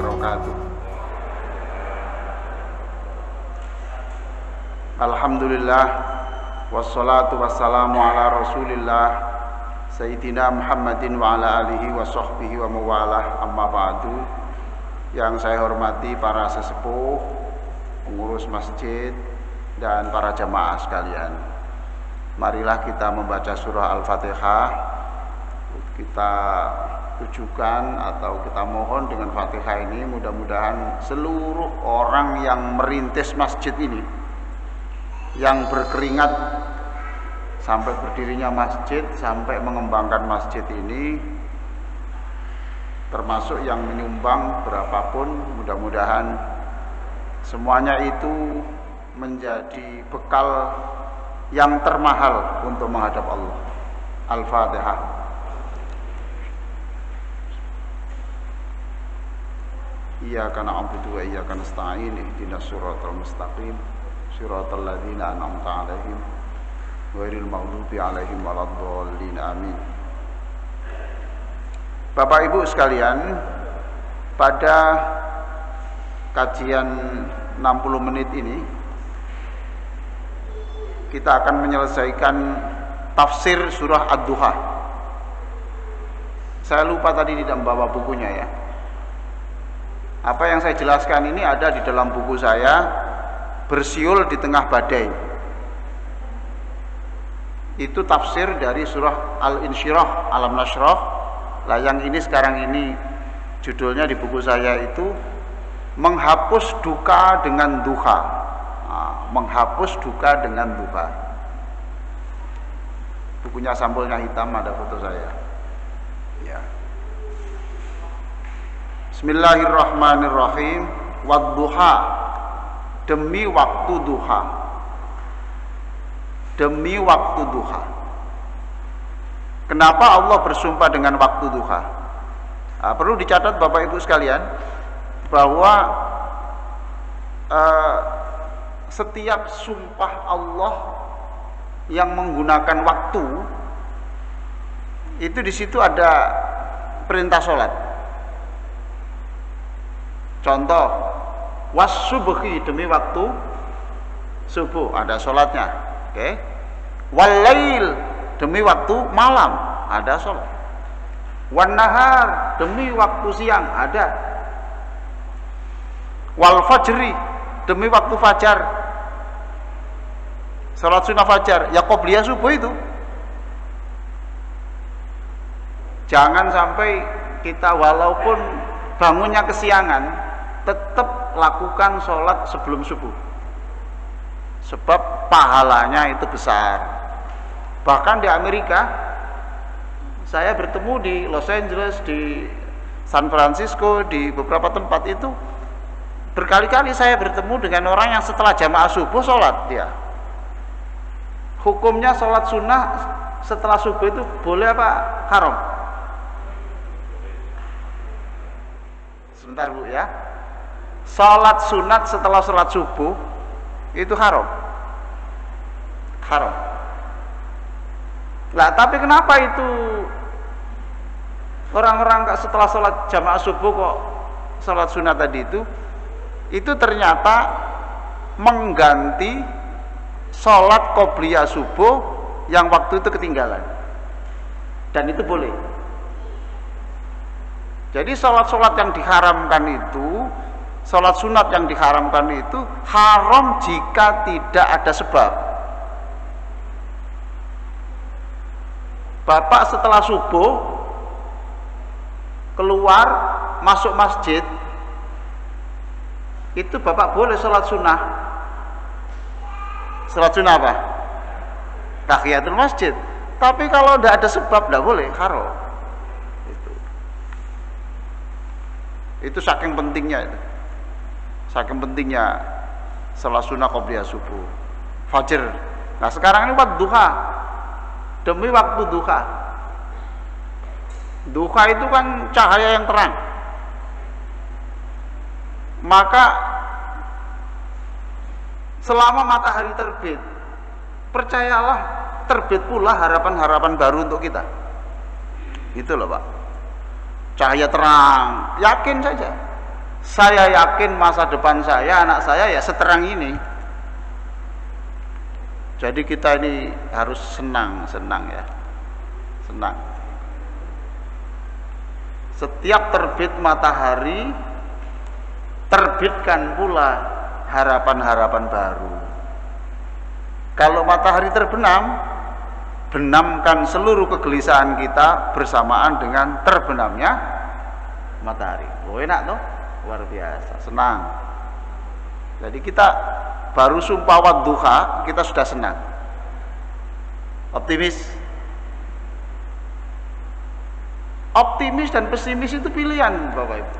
wabarakatuh. Alhamdulillah wassalatu wassalamu ala Rasulillah Sayyidina Muhammadin wa ala alihi wa sahbihi wa mawalah, amma ba'du. Yang saya hormati para sesepuh, pengurus masjid, dan para jamaah sekalian, marilah kita membaca surah Al-Fatihah. Kita tujukan atau kita mohon dengan Fatihah ini, mudah-mudahan seluruh orang yang merintis masjid ini, yang berkeringat sampai berdirinya masjid, sampai mengembangkan masjid ini, termasuk yang menyumbang berapapun, mudah-mudahan semuanya itu menjadi bekal yang termahal untuk menghadap Allah. Al-Fatihah. Iyyaka na'budu wa iyyaka nasta'in, ihdinas siratal mustaqim, siratal ladzina an'amta 'alaihim ghairil maghdubi 'alaihim waladdallin. Amin. Bapak Ibu sekalian, pada kajian 60 menit ini kita akan menyelesaikan tafsir surah Ad-Duha. Saya lupa tadi tidak membawa bukunya ya. Apa yang saya jelaskan ini ada di dalam buku saya, Bersiul di Tengah Badai. Itu tafsir dari surah Al-Insyirah, Alam Nashrah. Lah yang ini sekarang ini judulnya di buku saya itu Menghapus Duka dengan Duha. Nah, menghapus duka dengan duha. Bukunya sampulnya hitam, ada foto saya. Ya. Bismillahirrahmanirrahim. Wadduha, demi waktu duha. Demi waktu duha. Kenapa Allah bersumpah dengan waktu duha? Nah, perlu dicatat Bapak Ibu sekalian bahwa setiap sumpah Allah yang menggunakan waktu itu di situ ada perintah sholat. Contoh, was-subhi, demi waktu subuh, ada sholatnya. Oke. Wal-lail, demi waktu malam, ada sholat. Wan-nahar, demi waktu siang, ada. Wal-fajri, demi waktu fajar, sholat sunnah fajar, ya qobliyah subuh itu. Jangan sampai kita walaupun bangunnya kesiangan, tetap lakukan sholat sebelum subuh, sebab pahalanya itu besar. Bahkan di Amerika, saya bertemu di Los Angeles, di San Francisco, di beberapa tempat itu, berkali-kali saya bertemu dengan orang yang setelah jamaah subuh sholat dia. Hukumnya sholat sunnah setelah subuh itu boleh apa haram? Sebentar Bu ya. Sholat sunat setelah sholat subuh itu haram. Haram. Lah tapi kenapa itu orang-orang setelah sholat jamaah subuh kok sholat sunat tadi itu ternyata mengganti sholat qobliyah subuh yang waktu itu ketinggalan, dan itu boleh. Jadi sholat-sholat yang diharamkan itu, sholat sunat yang diharamkan itu haram jika tidak ada sebab. Bapak setelah subuh keluar masuk masjid, itu Bapak boleh sholat sunnah. Sholat sunnah apa? Tahiyatul masjid. Tapi kalau tidak ada sebab tidak boleh, haram. Itu saking pentingnya itu. Saking pentingnya sholat sunnah qobliyah subuh, fajr. Nah sekarang ini waktu duha, demi waktu duha. Duha itu kan cahaya yang terang. Maka selama matahari terbit, percayalah terbit pula harapan-harapan baru untuk kita. Itu loh Pak. Cahaya terang, yakin saja. Saya yakin masa depan saya, anak saya ya seterang ini. Jadi kita ini harus senang ya. Senang. Setiap terbit matahari, terbitkan pula harapan-harapan baru. Kalau matahari terbenam, benamkan seluruh kegelisahan kita bersamaan dengan terbenamnya matahari. Oh, enak toh? Luar biasa, senang. Jadi kita baru sumpah wadduha, kita sudah senang. Optimis. Optimis dan pesimis itu pilihan, Bapak Ibu.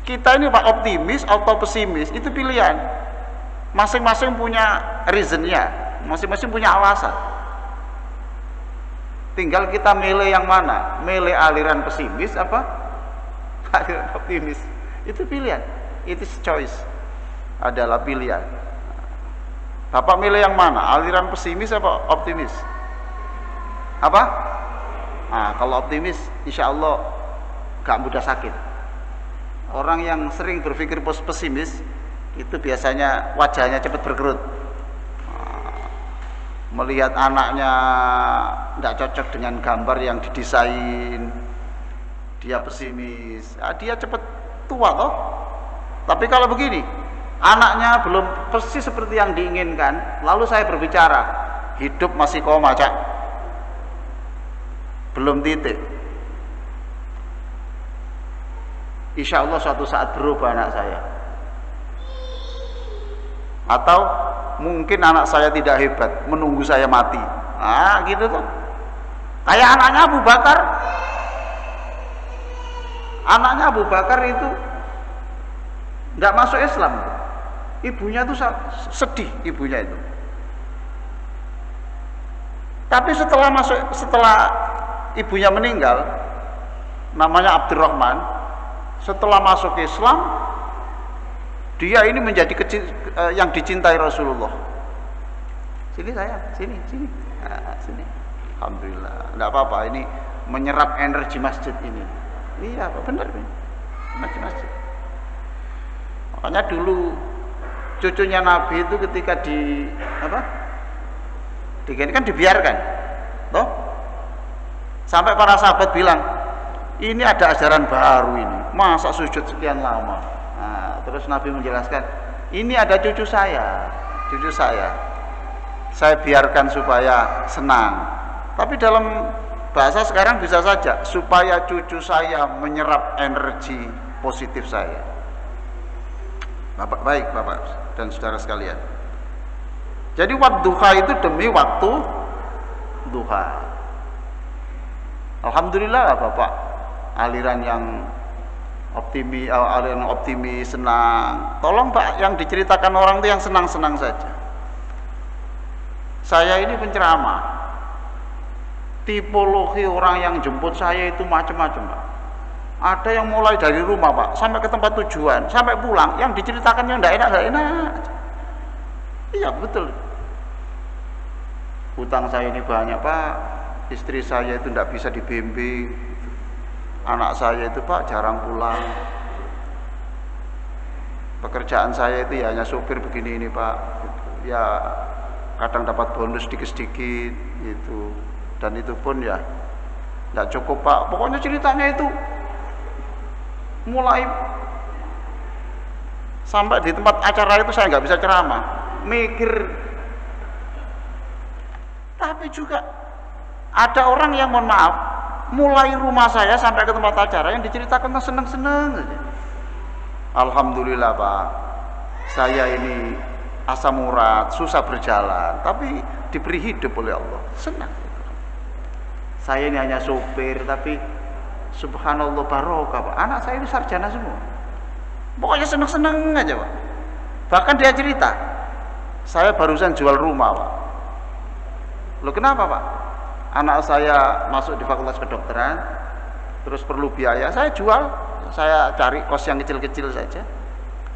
Kita ini Pak, optimis atau pesimis itu pilihan. Masing-masing punya reasonnya, masing-masing punya alasan. Tinggal kita milih yang mana, milih aliran pesimis apa aliran optimis. Itu pilihan, it is choice, adalah pilihan. Bapak milih yang mana, aliran pesimis apa optimis? Apa? Nah, kalau optimis insya Allah gak mudah sakit. Orang yang sering berpikir pesimis itu biasanya wajahnya cepat berkerut. Melihat anaknya tidak cocok dengan gambar yang didesain, dia pesimis, dia cepat tua toh. Tapi kalau begini, anaknya belum persis seperti yang diinginkan, lalu saya berbicara, hidup masih koma, Cak, belum titik. Insya Allah suatu saat berubah anak saya. Atau mungkin anak saya tidak hebat, menunggu saya mati. Nah, gitu tuh. Kayak anaknya Abu Bakar. Anaknya Abu Bakar itu tidak masuk Islam. Ibunya tuh sedih, ibunya itu. Tapi setelah ibunya meninggal, namanya Abdurrahman, setelah masuk Islam, dia ini menjadi yang dicintai Rasulullah. Sini saya, sini. Nah, sini. Alhamdulillah. Enggak apa-apa, ini menyerap energi masjid ini. Iya, benar ini. Energi masjid. Makanya dulu cucunya Nabi itu ketika kan dibiarkan. Toh? Sampai para sahabat bilang, ini ada ajaran baru ini. Masa sujud sekian lama? Nah, terus Nabi menjelaskan, ini ada cucu saya. Saya biarkan supaya senang. Tapi dalam bahasa sekarang bisa saja, supaya cucu saya menyerap energi positif saya. Baik Bapak dan saudara sekalian. Jadi wadduha itu demi waktu duha. Alhamdulillah lah Bapak, aliran yang optimis, senang. Tolong Pak, yang diceritakan orang itu yang senang-senang saja. Saya ini penceramah. Tipologi orang yang jemput saya itu macam-macam Pak. Ada yang mulai dari rumah Pak, sampai ke tempat tujuan, sampai pulang, yang diceritakan yang tidak enak. Iya betul. Hutang saya ini banyak Pak, istri saya itu tidak bisa dibimbing, anak saya itu Pak jarang pulang, pekerjaan saya itu ya hanya sopir begini ini Pak, ya kadang dapat bonus sedikit-sedikit gitu, dan itu pun ya tidak cukup Pak. Pokoknya ceritanya itu mulai sampai di tempat acara itu saya nggak bisa ceramah, mikir. Tapi juga ada orang yang mohon maaf, mulai rumah saya sampai ke tempat acara yang diceritakan seneng-seneng saja. Alhamdulillah Pak, saya ini asam urat, susah berjalan, tapi diberi hidup oleh Allah, senang. Saya ini hanya sopir, tapi subhanallah barokah Pak. Anak saya ini sarjana semua. Pokoknya seneng-seneng aja Pak. Bahkan dia cerita, saya barusan jual rumah Pak. Loh kenapa Pak? Anak saya masuk di fakultas kedokteran, terus perlu biaya, saya jual, saya cari kos yang kecil-kecil saja,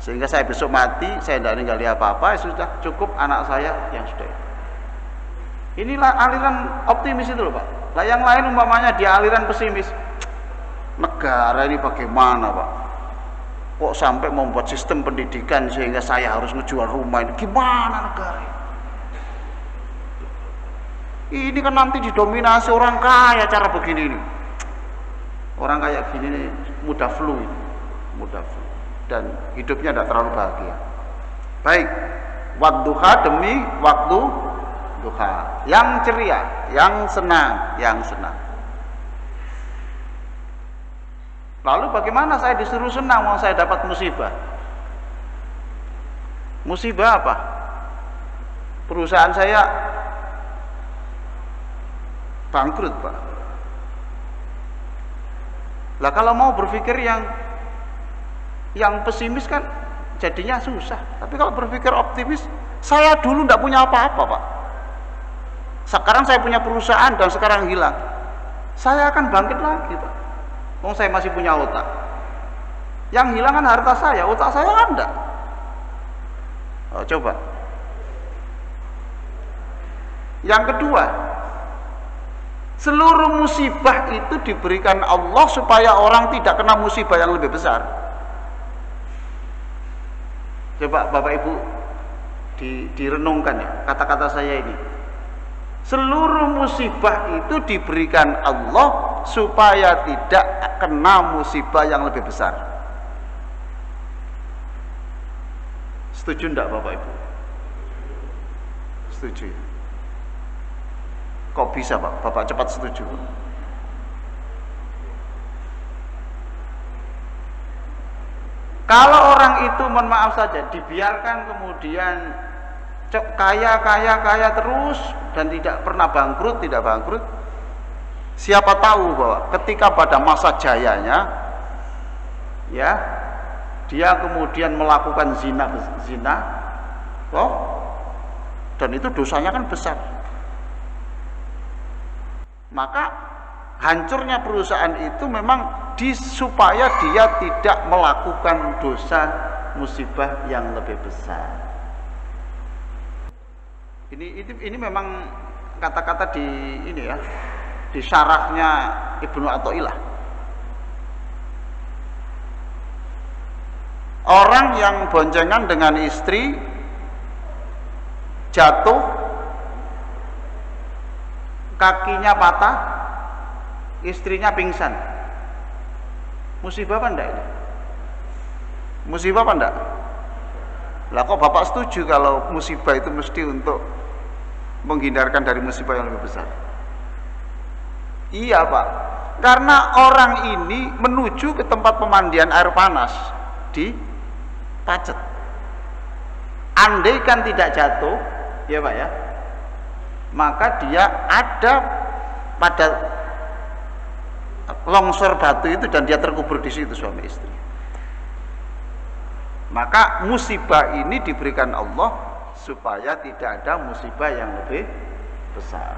sehingga saya besok mati, saya tidak ninggali apa-apa, sudah cukup anak saya yang sudah. Inilah aliran optimis itu loh Pak. Lah yang lain umpamanya dia aliran pesimis, negara ini bagaimana Pak? Kok sampai membuat sistem pendidikan sehingga saya harus ngejual rumah ini? Gimana negara ini? Ini kan nanti didominasi orang kaya cara begini ini. Orang kaya gini nih mudah flu ini, mudah flu dan hidupnya tidak terlalu bahagia. Baik, wadduha demi waktu duha, yang ceria, yang senang, yang senang. Lalu bagaimana saya disuruh senang mau saya dapat musibah? Musibah apa? Perusahaan saya bangkrut Pak. Lah kalau mau berpikir yang pesimis kan jadinya susah. Tapi kalau berpikir optimis, saya dulu tidak punya apa-apa Pak. Sekarang saya punya perusahaan dan sekarang hilang. Saya akan bangkit lagi Pak. Saya masih punya otak. Yang hilang kan harta saya, otak saya kan enggak. Oh, coba. Yang kedua, seluruh musibah itu diberikan Allah supaya orang tidak kena musibah yang lebih besar. Coba Bapak Ibu direnungkan ya kata-kata saya ini. Seluruh musibah itu diberikan Allah supaya tidak kena musibah yang lebih besar. Setuju enggak Bapak Ibu? Setuju ya? Kok bisa Pak? Bapak cepat setuju. Kalau orang itu mohon maaf saja dibiarkan kemudian kaya terus dan tidak pernah bangkrut, tidak bangkrut. Siapa tahu bahwa ketika pada masa jayanya ya dia kemudian melakukan zina dan itu dosanya kan besar. Maka hancurnya perusahaan itu memang supaya dia tidak melakukan dosa musibah yang lebih besar. Ini memang kata-kata di syarahnya Ibnu Athaillah. Orang yang boncengan dengan istri jatuh, kakinya patah, istrinya pingsan. Musibah apa enggak ini? Musibah apa enggak? Lah kok Bapak setuju kalau musibah itu mesti untuk menghindarkan dari musibah yang lebih besar? Iya Pak, karena orang ini menuju ke tempat pemandian air panas di Pacet. Andai kan tidak jatuh, ya Pak ya, maka dia ada pada longsor batu itu dan dia terkubur di situ suami istri. Maka musibah ini diberikan Allah supaya tidak ada musibah yang lebih besar.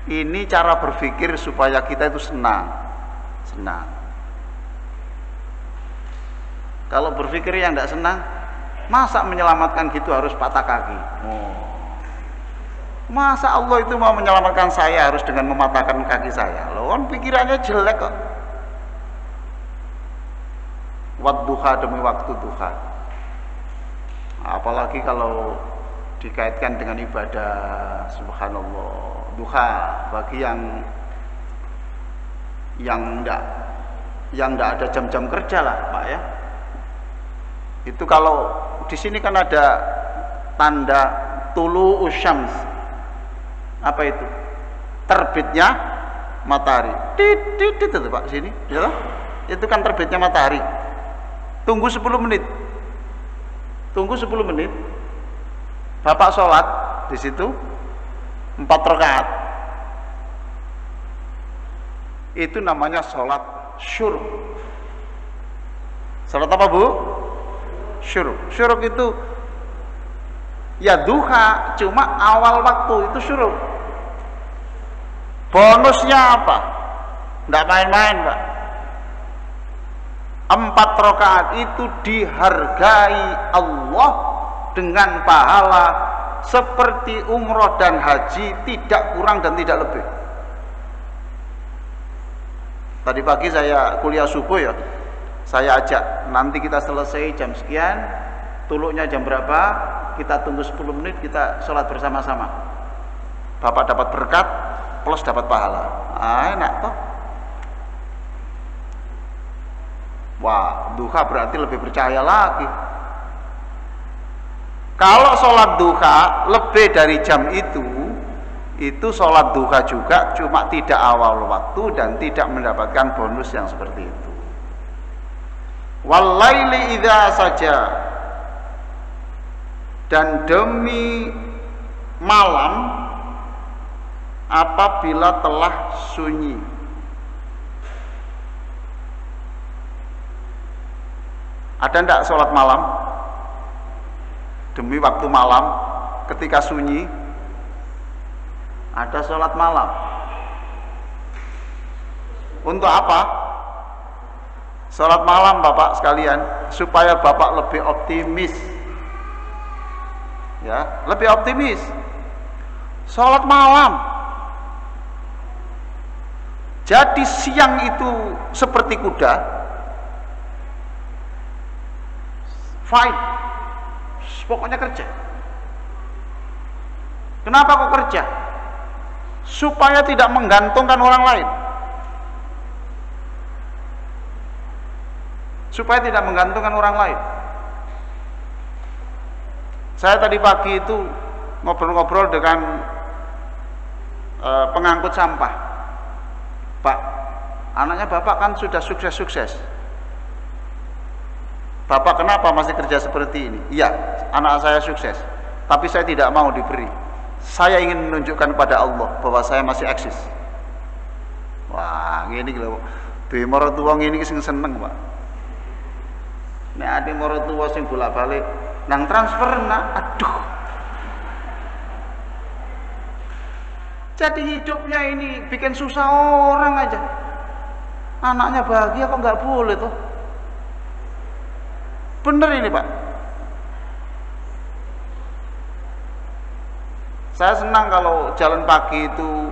Ini cara berpikir supaya kita itu senang. Kalau berpikir yang tidak senang, masa menyelamatkan gitu harus patah kaki? Masa Allah itu mau menyelamatkan saya harus dengan mematahkan kaki saya? Loh, kan pikirannya jelek kok. Wadduha demi waktu duha. Apalagi kalau dikaitkan dengan ibadah, subhanallah. Duha bagi yang enggak ada jam-jam kerja lah, Pak ya. Itu kalau di sini kan ada tanda tulu usyams. Apa itu? Terbitnya matahari. Titit itu Pak sini, ya. Itu kan terbitnya matahari. Tunggu 10 menit. Tunggu 10 menit. Bapak sholat di situ 4 rakaat. Itu namanya sholat syuruk. Sholat apa Bu? Syuruk. Syuruk itu ya duha, cuma awal waktu itu syuruk. Bonusnya apa? Nggak main-main Pak. 4 rakaat itu dihargai Allah dengan pahala seperti umroh dan haji, tidak kurang dan tidak lebih. Tadi pagi saya kuliah subuh ya, saya ajak, nanti kita selesai jam sekian, tuluknya jam berapa, kita tunggu 10 menit, kita sholat bersama-sama. Bapak dapat berkat plus dapat pahala. Enak toh. Wah, duha berarti lebih percaya lagi. Kalau sholat duha lebih dari jam itu sholat duha juga, cuma tidak awal waktu dan tidak mendapatkan bonus yang seperti itu. Walaili idza saja, dan demi malam apabila telah sunyi. Ada ndak sholat malam demi waktu malam ketika sunyi? Ada sholat malam. Untuk apa? Sholat malam Bapak sekalian, supaya Bapak lebih optimis. Ya, lebih optimis. Sholat malam. Jadi siang itu seperti kuda. Fine. Pokoknya kerja. Kenapa kok kerja? Supaya tidak menggantungkan orang lain. Supaya tidak menggantungkan orang lain. Saya tadi pagi itu ngobrol-ngobrol dengan pengangkut sampah. Pak, anaknya Bapak kan sudah sukses-sukses. Bapak kenapa masih kerja seperti ini? Iya, anak saya sukses, tapi saya tidak mau diberi. Saya ingin menunjukkan kepada Allah bahwa saya masih eksis. Wah, gini loh. Duwe maratuwa ngene iki sing seneng, Pak. Nek ade maratuwa sing bolak-balik nang transfer nak, aduh. Jadi hidupnya ini bikin susah orang aja. Anaknya bahagia kok nggak boleh tuh. Bener ini Pak. Saya senang kalau jalan pagi itu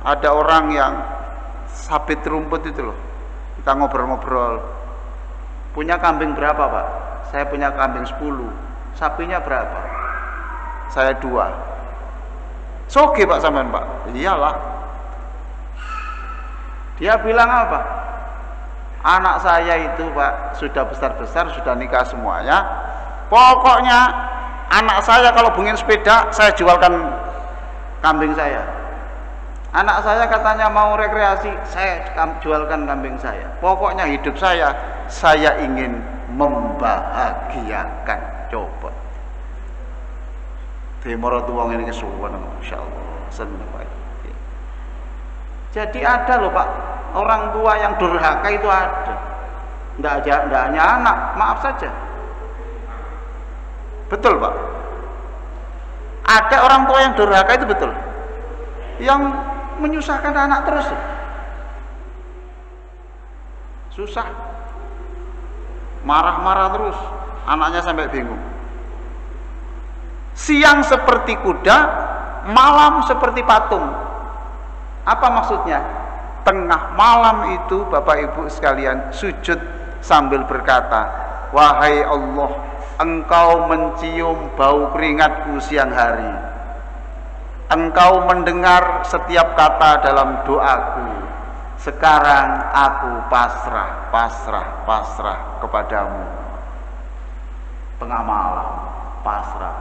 ada orang yang sabit rumput itu loh. Kita ngobrol-ngobrol. Punya kambing berapa Pak? Saya punya kambing 10. Sapinya berapa? Saya 2. Soge Pak sampean Pak? Iyalah. Dia bilang apa? Anak saya itu Pak sudah besar-besar, sudah nikah semuanya. Pokoknya anak saya kalau bungin sepeda, saya jualkan kambing saya. Anak saya katanya mau rekreasi, saya jualkan kambing saya. Pokoknya hidup saya ingin membahagiakan. Coba. Timur tuang ini kesuwen, insyaallah seneng Pak. Jadi ada loh Pak, orang tua yang durhaka itu ada. Enggak hanya anak, maaf saja. Betul Pak. Ada orang tua yang durhaka itu betul. Yang menyusahkan anak terus. Susah. Marah-marah terus, anaknya sampai bingung. Siang seperti kuda, malam seperti patung. Apa maksudnya? Tengah malam itu Bapak Ibu sekalian sujud sambil berkata, wahai Allah, Engkau mencium bau keringatku siang hari. Engkau mendengar setiap kata dalam doaku. Sekarang aku pasrah kepadamu. Tengah malam, pasrah.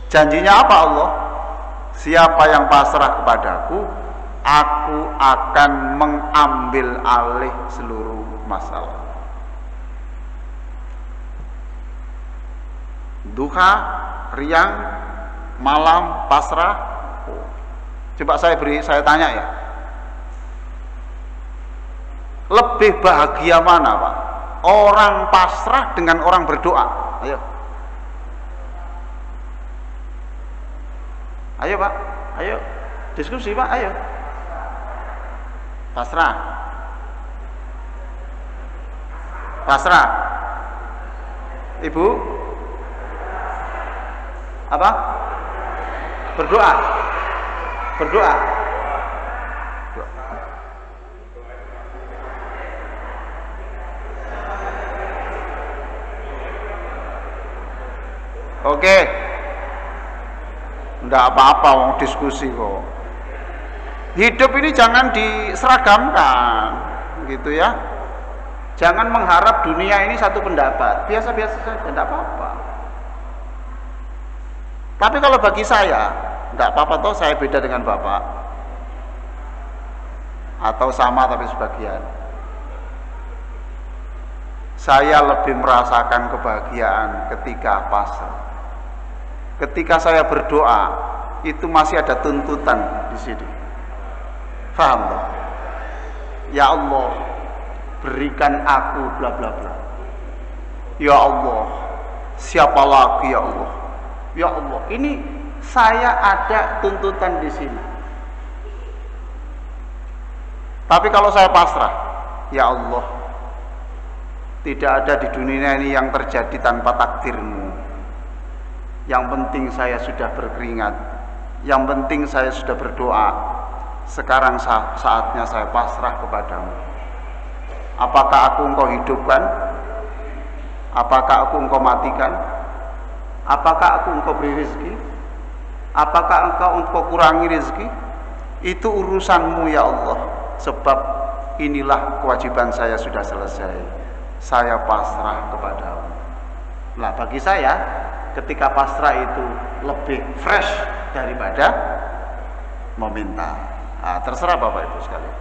Janjinya apa Allah? Siapa yang pasrah kepadaku, aku akan mengambil alih seluruh masalah. Duha, riang, malam, pasrah. Coba saya tanya ya. Lebih bahagia mana Pak? Orang pasrah dengan orang berdoa. Ayo. Ayo Pak, ayo diskusi Pak, ayo. Pasrah. Pasrah. Ibu? Apa? Berdoa. Berdoa. Oke. Enggak apa-apa wong diskusi kok. Hidup ini jangan diseragamkan, gitu ya. Jangan mengharap dunia ini satu pendapat. Biasa-biasa saja, enggak apa-apa. Tapi kalau bagi saya, enggak apa-apa toh saya beda dengan Bapak. Atau sama tapi sebagian. Saya lebih merasakan kebahagiaan ketika pasrah. Ketika saya berdoa, itu masih ada tuntutan di sini. Faham toh? Ya Allah, berikan aku bla bla bla. Ya Allah, siapa lagi ya Allah? Ya Allah, ini saya ada tuntutan di sini. Tapi kalau saya pasrah, ya Allah, tidak ada di dunia ini yang terjadi tanpa takdirmu. Yang penting saya sudah berkeringat, yang penting saya sudah berdoa. Sekarang saatnya saya pasrah kepadamu. Apakah aku engkau hidupkan? Apakah aku engkau matikan? Apakah aku engkau beri rezeki? Apakah engkau kurangi rezeki? Itu urusanmu ya Allah. Sebab inilah kewajiban saya sudah selesai. Saya pasrah kepadamu. Nah, bagi saya ketika pasrah itu lebih fresh daripada meminta. Nah, terserah Bapak Ibu sekalian.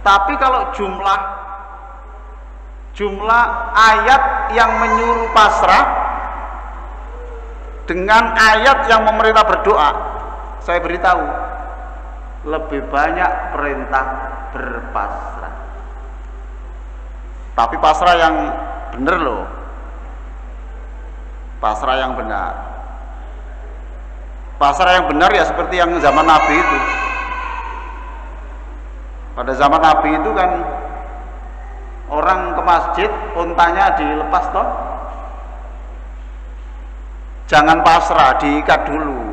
Tapi kalau jumlah ayat yang menyuruh pasrah dengan ayat yang memerintah berdoa, saya beritahu lebih banyak perintah berpasrah. Tapi pasrah yang benar loh, pasrah yang benar. Pasrah yang benar ya seperti yang zaman Nabi itu. Pada zaman Nabi itu kan orang ke masjid, untanya dilepas toh. Jangan pasrah, diikat dulu.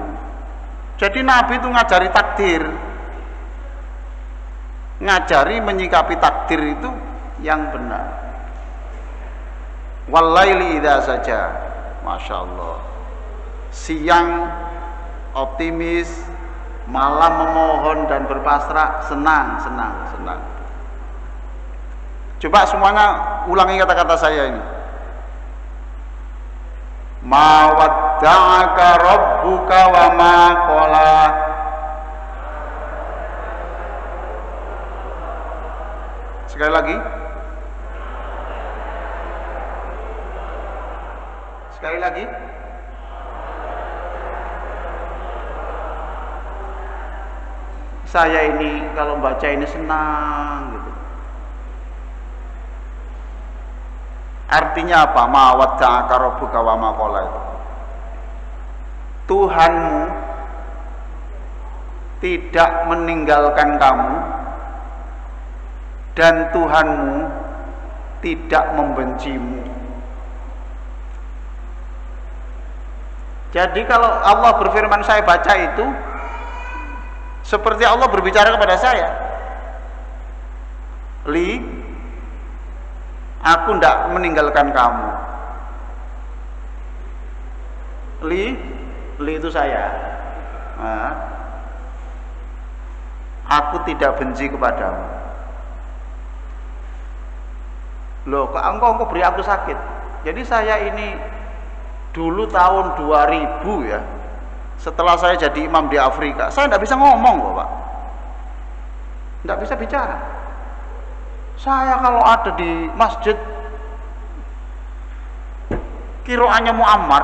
Jadi Nabi itu ngajari takdir, ngajari menyikapi takdir itu yang benar. Walaili idza saja, masya Allah. Siang optimis, malam memohon dan berpasrah, senang. Coba semuanya ulangi kata-kata saya ini. Ma wadda'aka rabbuka wa ma qala. Sekali lagi. Sekali lagi. Saya ini kalau baca ini senang gitu. Artinya apa? Ma wadda'aka rabbuka wa ma qala itu. Tuhanmu tidak meninggalkan kamu dan Tuhanmu tidak membencimu. Jadi kalau Allah berfirman, saya baca itu seperti Allah berbicara kepada saya. Li, aku tidak meninggalkan kamu. Li itu saya. Nah, aku tidak benci kepadamu. Loh, kok engkau beri aku sakit? Jadi saya ini dulu tahun 2000 ya, setelah saya jadi imam di Afrika, saya tidak bisa ngomong kok Pak, tidak bisa bicara. Saya kalau ada di masjid kiroannya Muammar,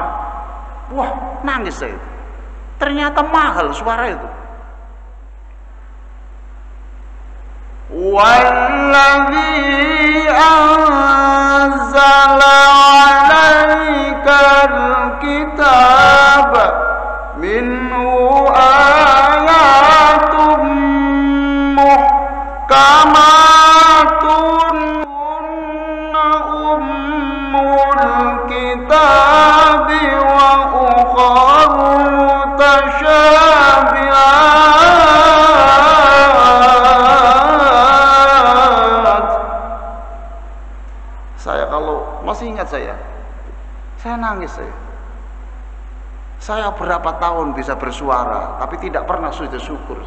wah nangis saya. Ternyata mahal suara itu. Walladzi anzala 'alaikal kitab minhu ayatun muhkamatun hunna ummul kitab wa ukharu mutasyabihat. Saya kalau masih ingat saya. Saya nangis saya. Saya berapa tahun bisa bersuara, tapi tidak pernah sujud syukur.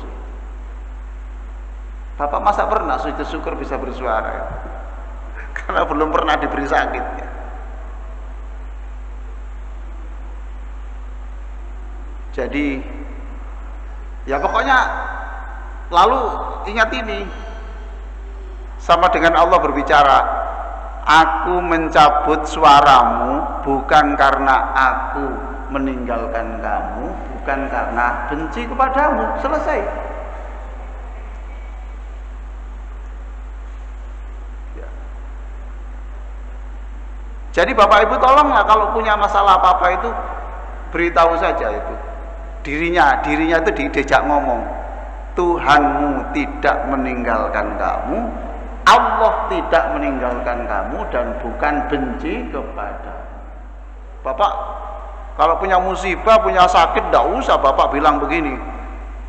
Bapak masa pernah sujud syukur bisa bersuara? Ya? Karena belum pernah diberi sakit. Ya. Jadi, ya pokoknya, lalu ingat ini, sama dengan Allah berbicara, aku mencabut suaramu bukan karena aku meninggalkan kamu, bukan karena benci kepadamu. Selesai. Ya. Jadi Bapak Ibu tolonglah kalau punya masalah apa-apa itu beritahu saja itu. Dirinya itu diajak ngomong. Tuhanmu tidak meninggalkan kamu, Allah tidak meninggalkan kamu, dan bukan benci kepada. Bapak kalau punya musibah, punya sakit, tidak usah Bapak bilang begini,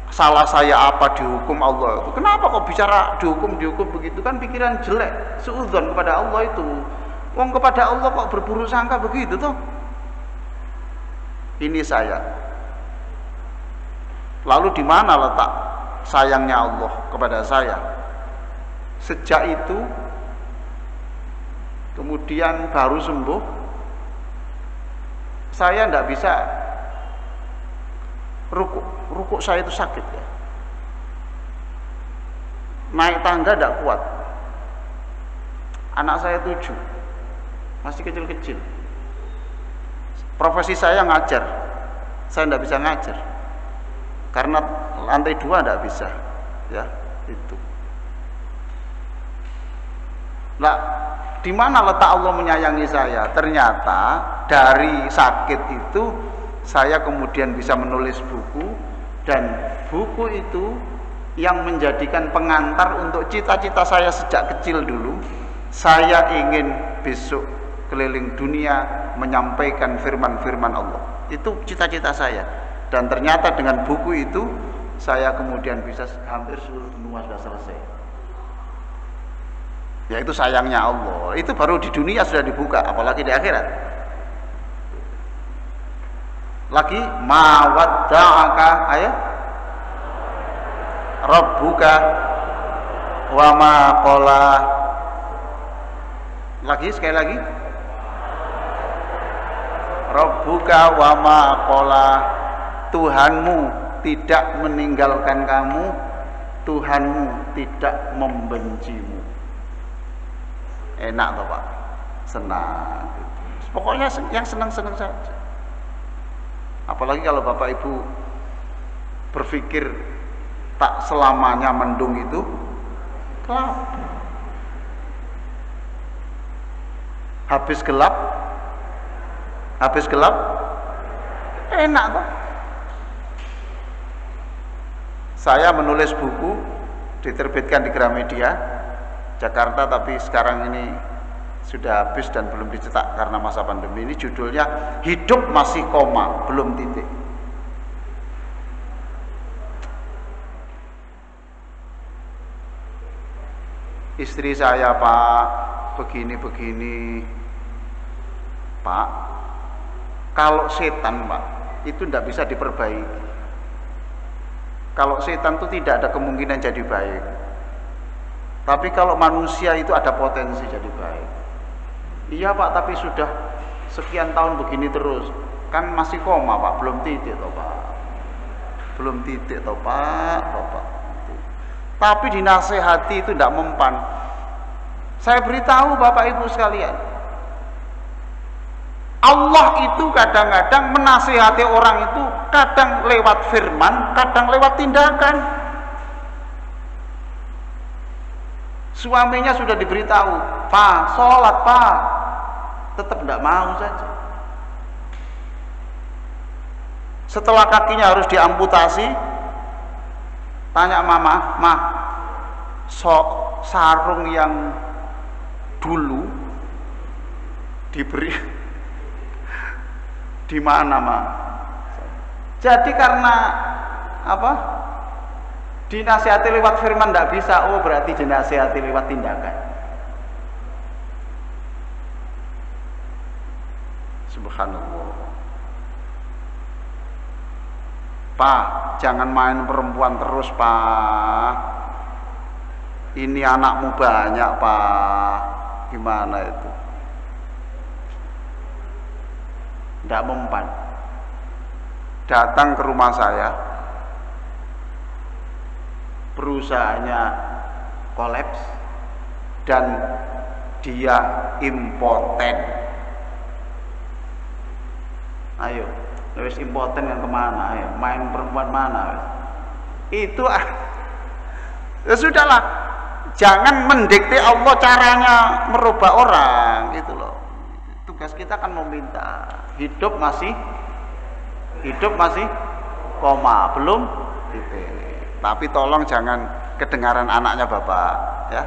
salah saya apa dihukum Allah itu. Kenapa kok bicara dihukum begitu? Kan pikiran jelek, suudzon kepada Allah itu. Wong kepada Allah kok berburuk sangka begitu toh? Ini saya. Lalu di mana letak sayangnya Allah kepada saya? Sejak itu, kemudian baru sembuh, saya tidak bisa rukuk saya itu sakit ya. Naik tangga tidak kuat. Anak saya 7, masih kecil-kecil. Profesi saya ngajar, saya tidak bisa ngajar karena lantai 2 tidak bisa, ya itu. Nah, di mana letak Allah menyayangi saya? Ternyata dari sakit itu saya kemudian bisa menulis buku, dan buku itu yang menjadikan pengantar untuk cita-cita saya sejak kecil dulu. Saya ingin besok keliling dunia menyampaikan firman-firman Allah. Itu cita-cita saya. Dan ternyata dengan buku itu saya kemudian bisa hampir seluruh benua sudah selesai. Ya itu sayangnya Allah. Itu baru di dunia sudah dibuka, apalagi di akhirat. Lagi mawadda'aka ayat rabbuka wa ma qala. Lagi sekali lagi. Rabbuka wa ma qala. Tuhanmu tidak meninggalkan kamu, Tuhanmu tidak membencimu. Enak toh Pak, senang. Pokoknya yang senang-senang saja. Apalagi kalau Bapak Ibu berpikir tak selamanya mendung itu gelap. Habis gelap, enak toh. Saya menulis buku, diterbitkan di Gramedia Jakarta, tapi sekarang ini sudah habis dan belum dicetak karena masa pandemi. Ini judulnya Hidup Masih Koma, Belum Titik. Istri saya, Pak, begini-begini. Pak, kalau setan, Pak, itu tidak bisa diperbaiki. Kalau setan itu tidak ada kemungkinan jadi baik. Tapi kalau manusia itu ada potensi jadi baik. Iya Pak, tapi sudah sekian tahun begini terus. Kan masih koma Pak, belum titik toh Pak. Belum titik toh Pak, Bapak. Tapi dinasehati itu tidak mempan. Saya beritahu Bapak Ibu sekalian, Allah itu kadang-kadang menasihati orang itu kadang lewat firman, kadang lewat tindakan. Suaminya sudah diberitahu, Pak, sholat Pak, tetap tidak mau saja. Setelah kakinya harus diamputasi, tanya mama, mah, sarung yang dulu diberi di mana, Ma? Jadi karena apa? Dinasihati lewat firman tidak bisa, oh berarti dinasihati lewat tindakan. Subhanallah. Pak, jangan main perempuan terus, Pak. Ini anakmu banyak, Pak. Gimana itu? Tidak mempan. Datang ke rumah saya, perusahaannya kolaps dan dia impoten. Ayo, wis impoten yang kemana? Ayo, main perempuan mana? Itu ya sudahlah. Jangan mendikte Allah caranya merubah orang, gitu loh. Tugas kita kan meminta. Hidup masih koma, belum titik. Tapi tolong jangan kedengaran anaknya Bapak, ya.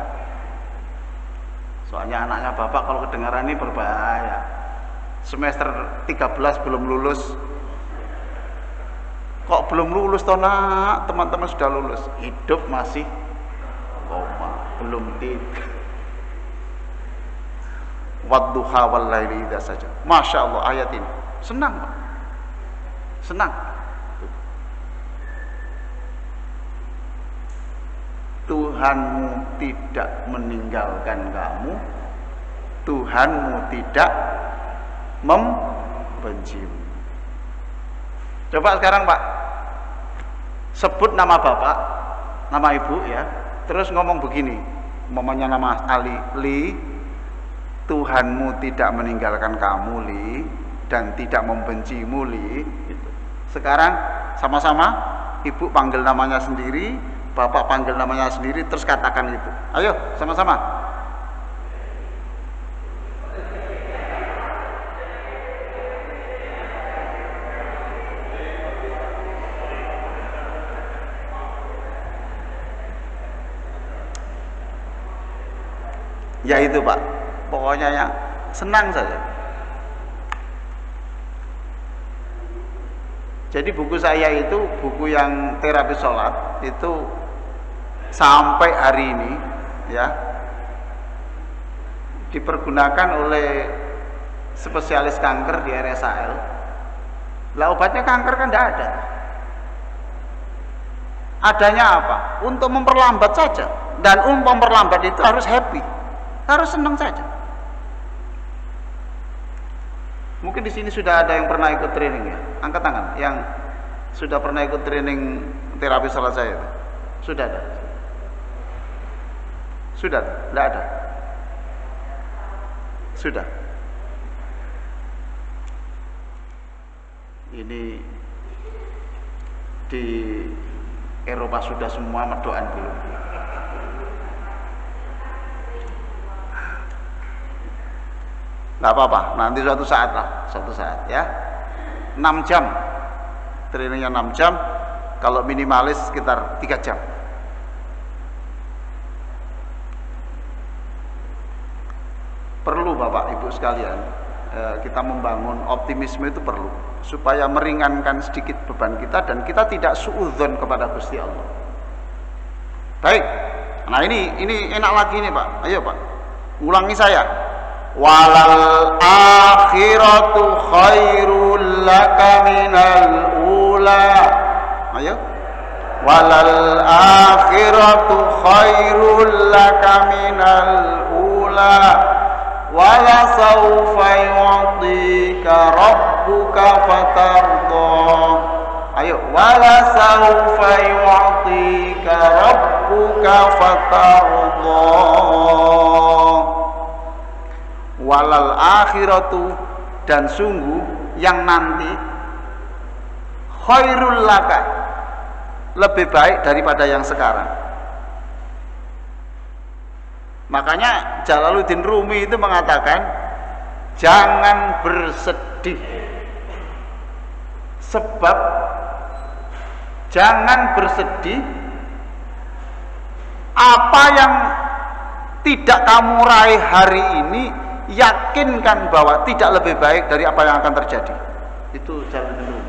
Soalnya anaknya Bapak kalau kedengaran ini berbahaya. Semester 13 belum lulus. Kok belum lulus toh, Nak? Teman-teman sudah lulus. Hidup masih koma, belum titik. Wadduha wal laili idza saja. Masya Allah ayat ini. Senang, Pak. Senang. Tuhanmu tidak meninggalkan kamu. Tuhanmu tidak membencimu. Coba sekarang, Pak, sebut nama Bapak, nama Ibu, ya. Terus ngomong begini, umpamanya nama Ali, Li, Tuhanmu tidak meninggalkan kamu, Li, dan tidak membencimu, Li. Gitu. Sekarang sama-sama Ibu panggil namanya sendiri, Bapak panggil namanya sendiri, terus katakan itu. Ayo, sama-sama. Ya itu, Pak. Pokoknya ya senang saja. Jadi buku saya itu, buku yang terapi sholat itu sampai hari ini, ya, dipergunakan oleh spesialis kanker di RSAL. Lah obatnya kanker kan tidak ada. Adanya apa? Untuk memperlambat saja. Dan untuk memperlambat itu harus happy, harus senang saja. Mungkin di sini sudah ada yang pernah ikut training, ya. Angkat tangan yang sudah pernah ikut training terapi sholat saya itu. Sudah ada? Sudah? Tidak ada? Sudah. Ini di Eropa sudah semua, Medoan belum. Nggak apa-apa, nanti suatu saat lah, suatu saat, ya. 6 jam, trainingnya 6 jam, kalau minimalis sekitar 3 jam. Perlu Bapak Ibu sekalian, kita membangun optimisme itu perlu, supaya meringankan sedikit beban kita dan kita tidak suudzon kepada Gusti Allah. Baik, nah ini enak lagi nih, Pak. Ayo, Pak, ulangi saya. Walal akhiratu khairul laka minal ula. Ayo. Walal akhiratu khairul laka minal ula. Wala sawfa yu'tika rabbuka fatarda. Ayo. Wala sawfa yu'tika rabbuka fatarda. Walal akhiratu, dan sungguh yang nanti, khairul laka, lebih baik daripada yang sekarang. Makanya Jalaluddin Rumi itu mengatakan, jangan bersedih, sebab jangan bersedih apa yang tidak kamu raih hari ini, yakinkan bahwa tidak lebih baik dari apa yang akan terjadi. Itu jalan dulu.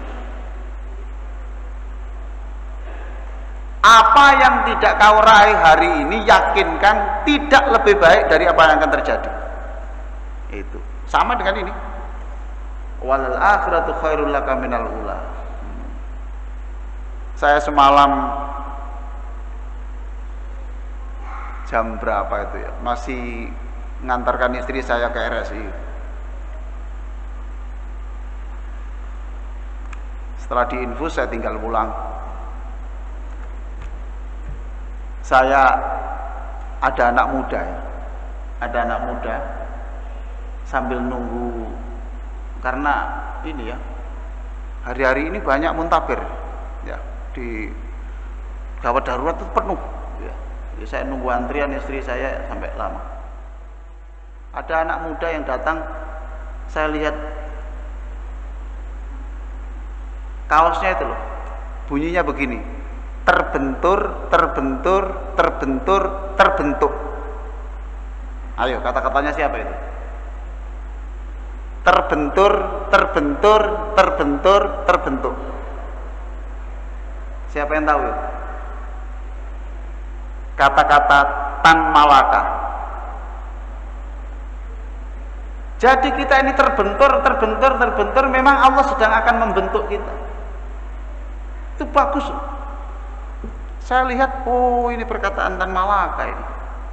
Apa yang tidak kau raih hari ini, yakinkan tidak lebih baik dari apa yang akan terjadi. Itu sama dengan ini. walal akhiratu khairul laka minal ula. Saya semalam jam berapa itu ya, masih ngantarkan istri saya ke RSI. Setelah diinfus saya tinggal pulang. Saya ada anak muda ya, ada anak muda sambil nunggu, karena ini ya, hari-hari ini banyak muntabir ya, di gawat darurat itu penuh ya. Jadi saya nunggu antrian istri saya sampai lama. Ada anak muda yang datang, saya lihat kaosnya itu loh, bunyinya begini, terbentur, terbentur, terbentur, terbentuk. Ayo, kata-katanya siapa itu? Terbentur, terbentur, terbentur, terbentuk. Siapa yang tahu? Kata-kata Tan Malaka. Jadi kita ini terbentur, terbentur, terbentur, memang Allah sedang akan membentuk kita. Itu bagus. Saya lihat, oh ini perkataan Tan Malaka ini.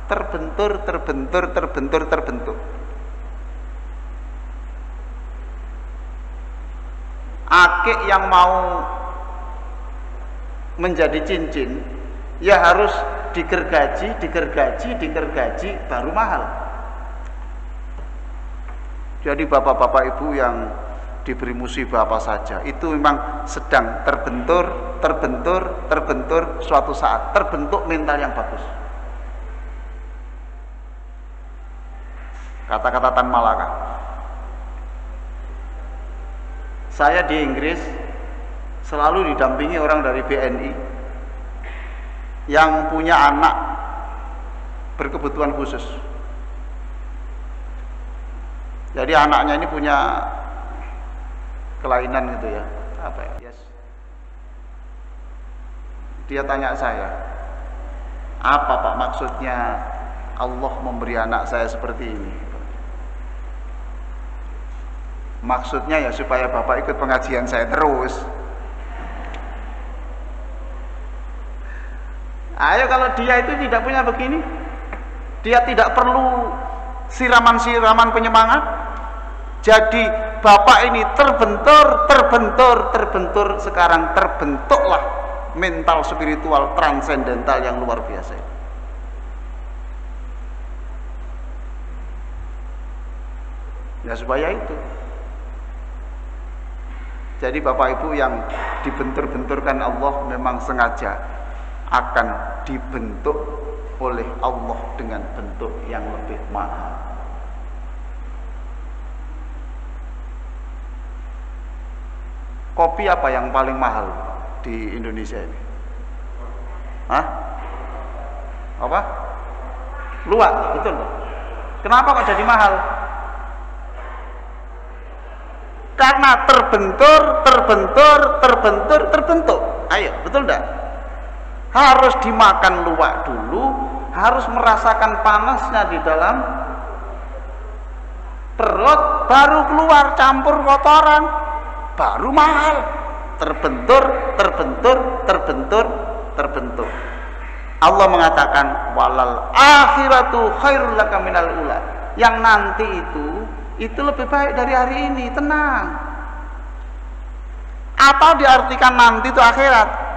Terbentur, terbentur, terbentur, terbentuk. Akik yang mau menjadi cincin, ya harus digergaji, digergaji, digergaji, baru mahal. Jadi bapak-bapak ibu yang diberi musibah apa saja, itu memang sedang terbentur, terbentur, terbentur, suatu saat terbentuk mental yang bagus. Kata-kata Tan Malaka. Saya di Inggris selalu didampingi orang dari BNI yang punya anak berkebutuhan khusus. Jadi anaknya ini punya kelainan gitu ya, apa ya? Yes. Dia tanya saya, apa Pak maksudnya Allah memberi anak saya seperti ini? Maksudnya ya supaya Bapak ikut pengajian saya terus. Ayo, kalau dia itu tidak punya begini, dia tidak perlu siraman-siraman penyemangat. Jadi Bapak ini terbentur, terbentur, terbentur, sekarang terbentuklah mental spiritual transendental yang luar biasa. Ya supaya itu. Jadi Bapak Ibu yang dibentur-benturkan Allah memang sengaja akan dibentuk oleh Allah dengan bentuk yang lebih mahal. Kopi apa yang paling mahal di Indonesia ini? Hah? Apa? Luwak, betul. Kenapa kok jadi mahal? Karena terbentur, terbentur, terbentur, terbentuk. Ayo, betul enggak? Harus dimakan luwak dulu, harus merasakan panasnya di dalam perut, baru keluar campur kotoran, baru mahal. Terbentur, terbentur, terbentur, terbentuk. Allah mengatakan walal akhiratu khairul laka minal ula. Yang nanti itu lebih baik dari hari ini, tenang. Atau diartikan nanti itu akhirat.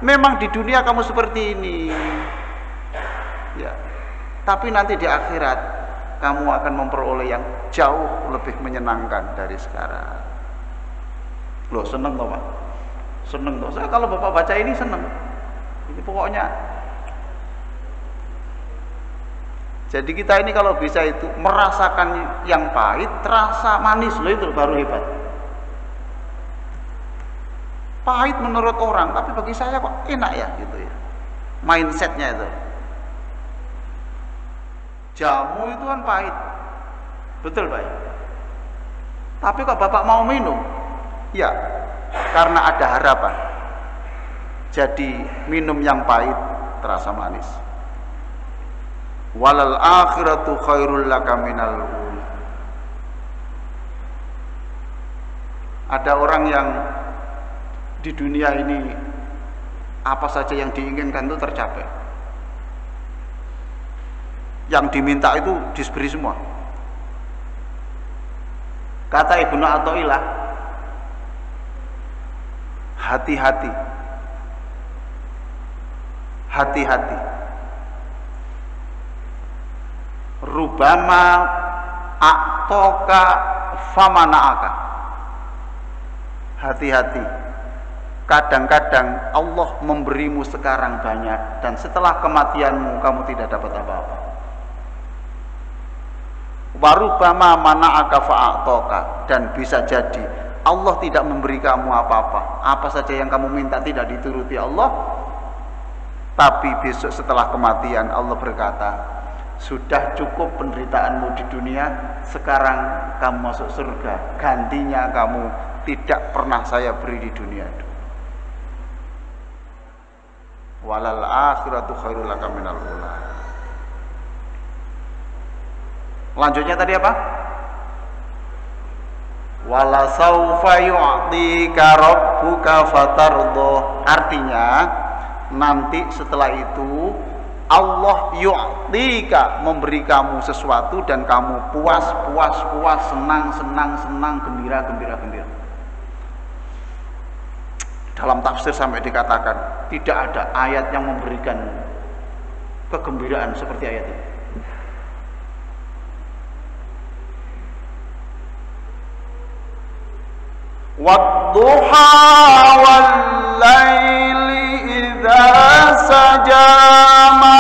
Memang di dunia kamu seperti ini, ya. Tapi nanti di akhirat kamu akan memperoleh yang jauh lebih menyenangkan dari sekarang. Loh, seneng toh Pak? Seneng toh. Saya kalau Bapak baca ini seneng. Ini pokoknya. Jadi kita ini kalau bisa itu merasakan yang pahit, terasa manis, loh itu baru hebat. Pahit menurut orang, tapi bagi saya kok enak ya gitu ya. Mindsetnya itu. Jamu itu kan pahit, betul Pak? Tapi kok Bapak mau minum? Ya, karena ada harapan. Jadi minum yang pahit terasa manis. Walal akhiratu khairul laka minal ula. Ada orang yang di dunia ini apa saja yang diinginkan itu tercapai. Yang diminta itu diberi semua. Kata Ibnu Athaillah, hati-hati, hati-hati. Rubama a'toka famana'aka. Hati-hati. Kadang-kadang Allah memberimu sekarang banyak dan setelah kematianmu kamu tidak dapat apa-apa. Warubama mana'aka fa'atoka, dan bisa jadi Allah tidak memberi kamu apa-apa. Apa saja yang kamu minta tidak dituruti Allah, tapi besok setelah kematian Allah berkata, sudah cukup penderitaanmu di dunia, sekarang kamu masuk surga, gantinya kamu tidak pernah saya beri di dunia itu. Walal akhiratu khairul laka minal ula. Lanjutnya tadi apa? Wala saufa yu'tika rabbuka fatardha. Artinya nanti setelah itu Allah yu'tika, memberi kamu sesuatu dan kamu puas, senang, gembira. Dalam tafsir sampai dikatakan tidak ada ayat yang memberikan kegembiraan seperti ayat ini. Wadduha wal laili idza saja ma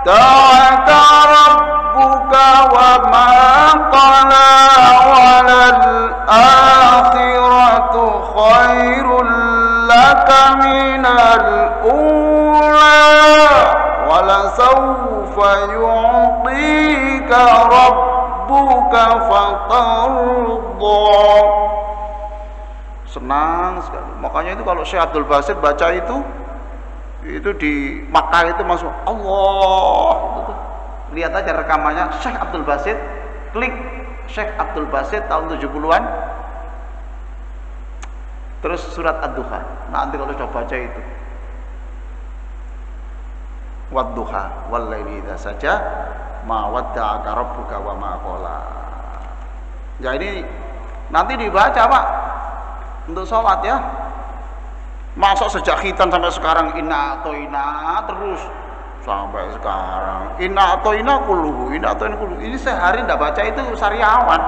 wadda'aka rabbuka wa ma qala walal akhiratu khairul laka minal ula wala sawfa yu'tika rabbuka fatardha. Senang sekali. Makanya itu kalau Syekh Abdul Basit baca itu di Makkah itu masuk Allah itu. Lihat aja rekamannya Syekh Abdul Basit, klik Syekh Abdul Basit tahun 70-an, terus surat Ad-Duha. Nanti kalau sudah baca itu Wadduha wal laili idza saja ma wadda'aka rabbuka wa ma qala. Ya ini nanti dibaca Pak untuk sholat ya. Masa sejak khitan sampai sekarang inna atoina terus sampai sekarang inna atoina kuluhu, inna atoina kuluhu. Ini sehari tidak baca itu sariawan.